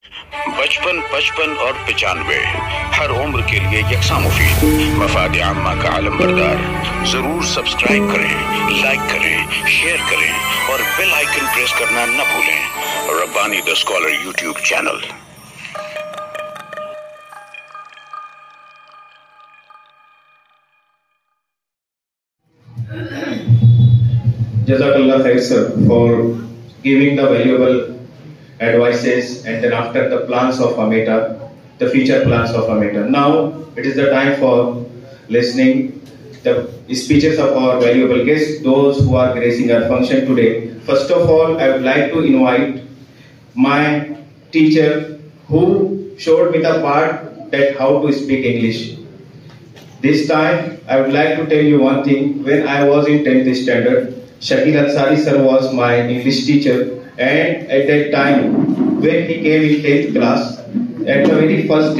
बचपन, 55 और 95 हर उम्र के लिए यकसा मुफीद। मफाद आम्मा का आलम बरदार। जरूर सब्सक्राइब करें, लाइक करें, शेयर करें और बेल आइकन प्रेस करना न भूलें। Rabbani the scholar YouTube channel. Jazakallah khair sir for giving the valuable advices and then after the plans of AMETA, the future plans of AMETA. Now it is the time for listening the speeches of our valuable guests, those who are gracing our function today. First of all, I would like to invite my teacher who showed me the part that how to speak English. This time I would like to tell you one thing. When I was in 10th standard, Shakil Ansari sir was my English teacher, and at that time when he came in 10th class, at the very first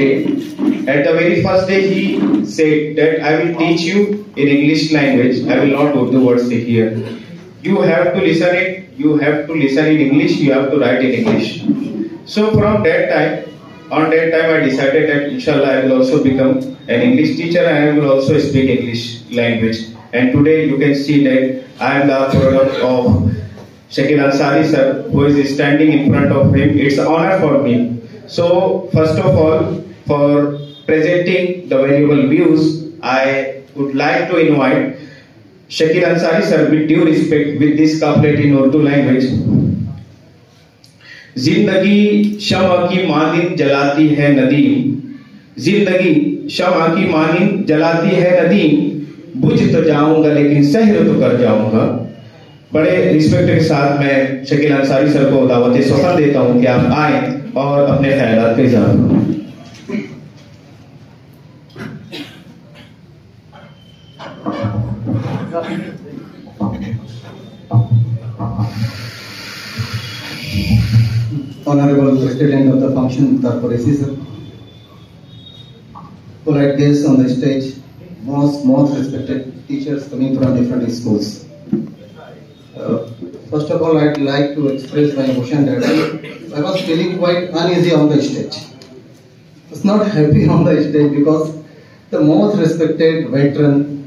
day he said that I will teach you in English language. I will not Urdu words here. You have to listen it. You have to listen in English. You have to write in English. So from that time, on that time I decided that inshallah I will also become an English teacher and I will also speak English language. And today you can see that I am the product of Shakil Ansari sir, who is standing in front of him. It's an honor for me. So first of all, for presenting the valuable views, I would like to invite Shakil Ansari sir with due respect with this couplet in Urdu language. जिंदगी शम्अ की मानिंद जलाती है नदीम, जिंदगी शम्अ की मानिंद जलाती है नदीम, बुझ तो जाऊंगा लेकिन सहर तो कर जाऊंगा। बड़े रिस्पेक्ट के साथ मैं शकील अंसारी सर को दावत सफर देता हूं कि आप आए और अपने ख्यालात का इज़हार करें। Honorable President of the function, Dr. Qureshi sir, polite guests on the stage, most respected teachers coming from different schools. First of all, I'd like to express my emotion that I was feeling quite uneasy on the stage. I was not happy on the stage because the most respected veteran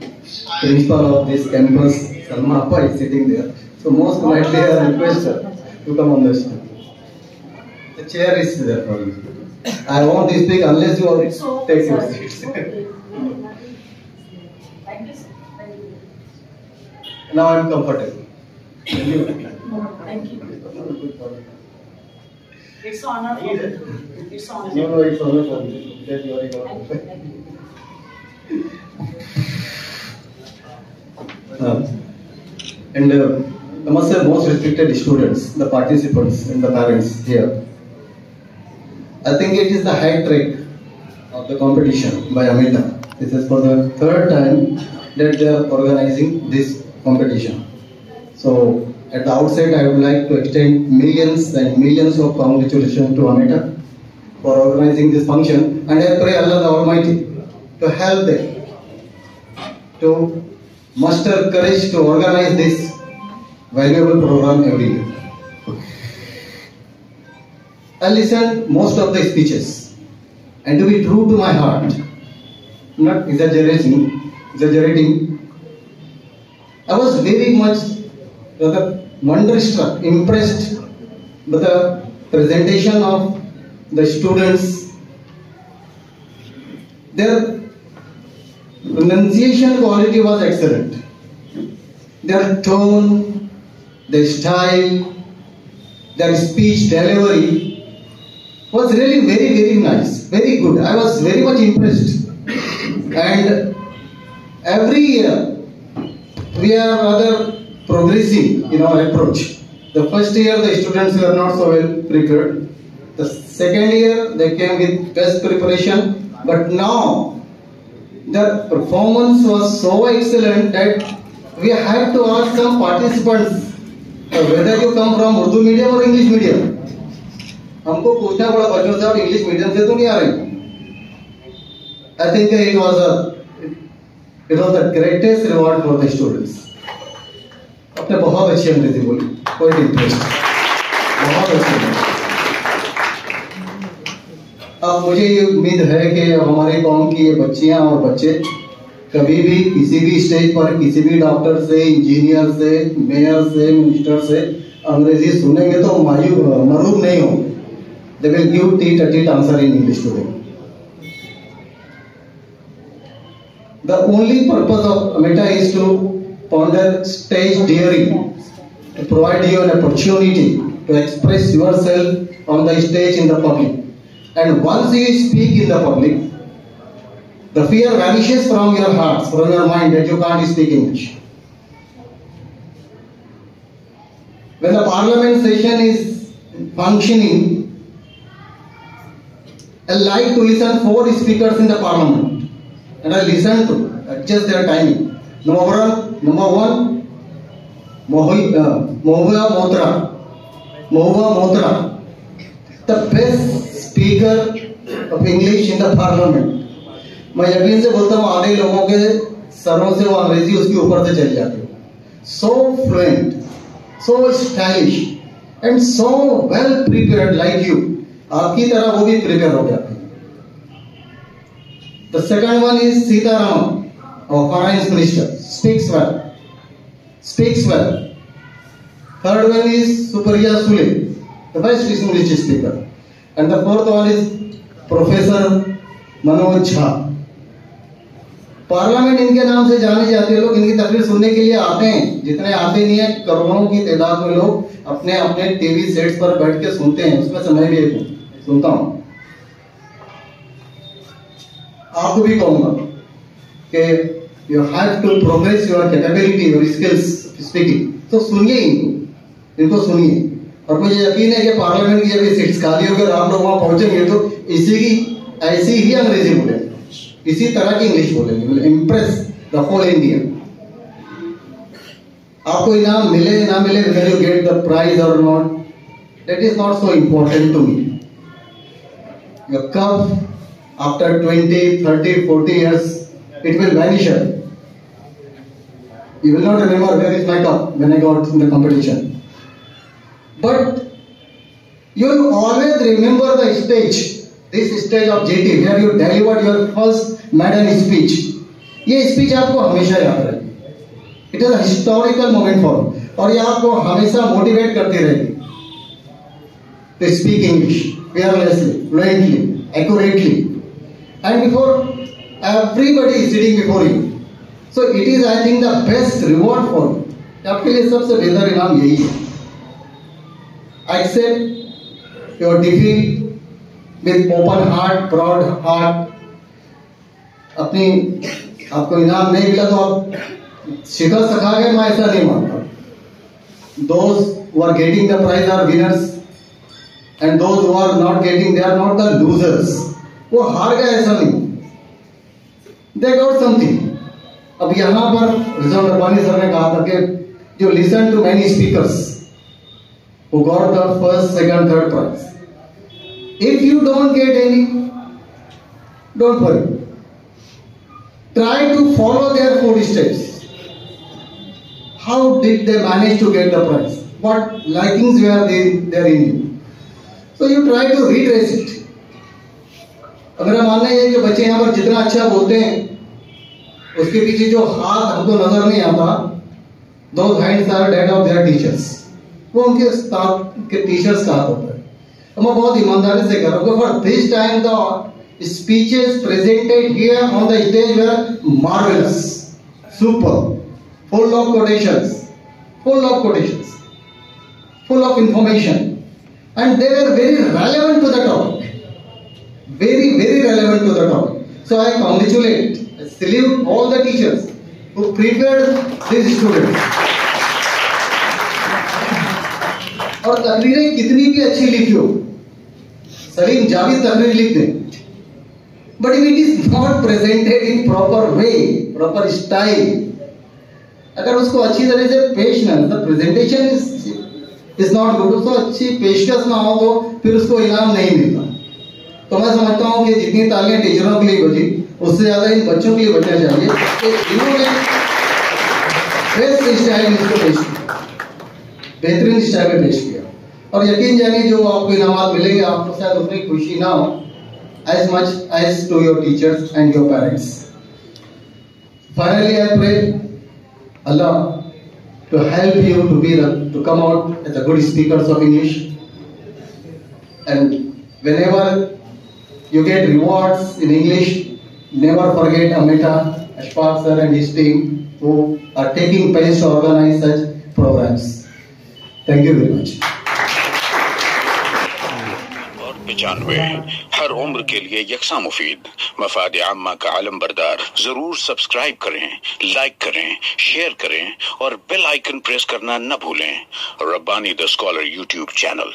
principal of this campus, Salma Appa, is sitting there. So most politely I request her to come on the stage. The chair is there for you. I won't speak unless you all take your seats. Thank you, sir. Now I am comfortable. Thank you. It's an honor for me. It's an honor. No, it's honor for me that you are in our and I must say, most respected students, the participants and the parents here. I think it is the high track of the competition by AMETA. This is for the third time that they are organizing this competition. So at the outset, I would like to extend millions and millions of congratulations to AMETA for organizing this function, and I pray Allah the Almighty to help them to muster courage to organize this valuable program every year. I listened most of the speeches, and to be true to my heart, not exaggerating, I was very much wonderstruck, impressed with the presentation of the students. Their pronunciation quality was excellent. Their tone, their style, their speech delivery was really very nice, very good. I was very much impressed. And every year we are rather progressing in our approach. The first year the students were not so well prepared. The second year they came with best preparation. But now the performance was so excellent that we had to ask some participants whether you come from Urdu medium or English medium. हमको पूछना पड़ा बच्चों से, आप English medium से तो नहीं आ रहे? I think it was the greatest reward for the students. आपने बहुत अच्छी अंग्रेजी बोली, quite impressed, बहुत अच्छी। अब मुझे ये उम्मीद है कि हमारे कौम की ये बच्चियां और बच्चे कभी भी किसी भी स्टेज पर किसी भी डॉक्टर से, इंजीनियर से, मेयर से, मिनिस्टर से अंग्रेजी सुनेंगे तो मरूब नहीं होंगे. They will give tit answer in English to them. The only purpose of AMETA is to ponder stage daring, to provide you an opportunity to express yourself on the stage in the public. And once you speak in the public, the fear vanishes from your hearts, from your mind that you can't speak English. When the parliament session is functioning, I like to listen 4 speakers in the parliament, and I listen to adjust their timing. Number one, Mahua Motra, the best speaker of English in the parliament. मैं यकीन से बोलता हूँ आधे लोगों के सरों से वो अंग्रेजी उसके ऊपर से चल जाती है. So fluent, so stylish, and so well prepared like you. आपकी तरह वो भी प्रिपेयर हो जाते हैं. The second one is Sitaram, our finance minister, speaks well. Third one is Supriya Sule, the best English speaker, and the fourth one is Professor Manoj Jha. Parliament इनके नाम से जाने जाते हैं. लोग इनकी तकरीर सुनने के लिए आते हैं. जितने आते नहीं है, करोड़ों की तादाद में लोग अपने अपने टीवी सेट्स पर बैठ के सुनते हैं. उसमें से मैं भी एक हूं, सुनता हूं. आपको भी कहूंगा कि you have to progress your capability, your skills speaking. तो सुनिए इनको सुनिए. और मुझे यकीन है कि पार्लियामेंट की जब सीट्स खाली होकर आप लोग वहां पहुंचेंगे तो ऐसी ही अंग्रेजी बोलेंगे, इसी तरह की इंग्लिश बोलेंगे. Will impress the whole India. आपको इनाम मिले ना मिले, whether you get the prize or not, that is not so important to me. Your cup after 20, 30, 40 years, it will vanish. You will not remember where is my cup when I got in the competition. But you will always remember the stage. This stage of JT where you delivered your first maiden speech. ये speech आपको हमेशा याद रहेगी. It is a historical moment for you. और ये आपको हमेशा motivate करती रहेगी to speak English fearlessly, fluently, accurately, and before everybody is sitting before you. So it is, I think, the best reward for you. आपके लिए सबसे बेहतर इनाम यही है. Accept your defeat with open heart, proud heart. आपको इनाम नहीं मिला तो आप शिकस्त खा गए, मैं ऐसा नहीं मानता. Those who are getting the prize are winners, and those who are not getting, they are not the losers. वो हार गए ऐसा नहीं, they got something. अब यहाँ पर रिजवान रब्बानी सर ने कहा था कि जो listen to many speakers who got the first, second, third prize. If you don't get any, don't worry. Try to follow their footsteps. How did they manage to get the prize? What likings were there in you? So you try to retrace it. अगर मानना है कि बच्चे यहाँ पर जितना अच्छा बोलते हैं उसके पीछे जो हाथ हमको नजर नहीं आता, those hands are dead of their teachers. वो उनके टीचर्स का हाथ होता है. मैं बहुत ईमानदारी से कर रहा हूँ. For this time the speeches presented here on the stage were marvelous, super, full of quotations, full of information, and they were very relevant to the topic, very relevant to the topic. So I congratulate, I salute all the teachers who prepared these students. और तकरीरें कितनी भी अच्छी लिखी हो, सलीम जावेद तकरीर लिख दें, but if it is not presented in proper way, proper style, अगर उसको अच्छी तरह से पेश ना, the presentation is not good, उसको अच्छी पेशकश ना हो तो फिर उसको इनाम नहीं मिलता. तो मैं समझता हूँ कि जितनी तालियां टीचरों के लिए बजी, उससे ज्यादा इन बच्चों के लिए बचना चाहिए कि इन्होंने बेस्ट स्टाइल में इसको पेश किया, बेहतरीन स्टाइल में पेश किया. और यकीन जानिए जो आपको इनामात मिलेंगे, आपको शायद उतनी खुशी ना हो, as much as to your teachers and your parents. Finally, I pray Allah to help you to come out as a good speakers of English, and whenever you get rewards in English, never forget Amita, Ashfaq sir and his team who are taking pains to organize such programs. Thank you very much. 95 हर उम्र के लिए यकसा मुफीद मफाद आम्मा का आलम बरदार। जरूर subscribe करें, like करें, share करें और बेल आइकन प्रेस करना न भूलें। Rabbani the scholar YouTube channel.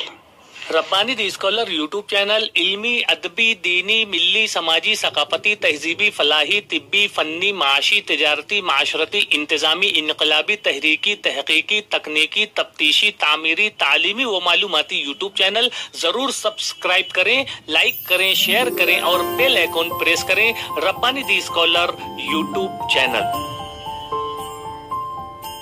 Rabbani the scholar YouTube channel इल्मी, अदबी, दीनी, मिल्ली, समाजी, सकाफती, तहजीबी, फलाही, तिब्बी, फन्नी, माशी, तिजारती, माशरती, इंतजामी, इनकलाबी, तहरीकी, तहकीकी, तकनीकी, तफ्तीशी, तामीरी, तालीमी व मालूमाती यूट्यूब चैनल। जरूर सब्सक्राइब करें, लाइक करें, शेयर करें और बेल आइकन प्रेस करें। Rabbani the scholar YouTube channel.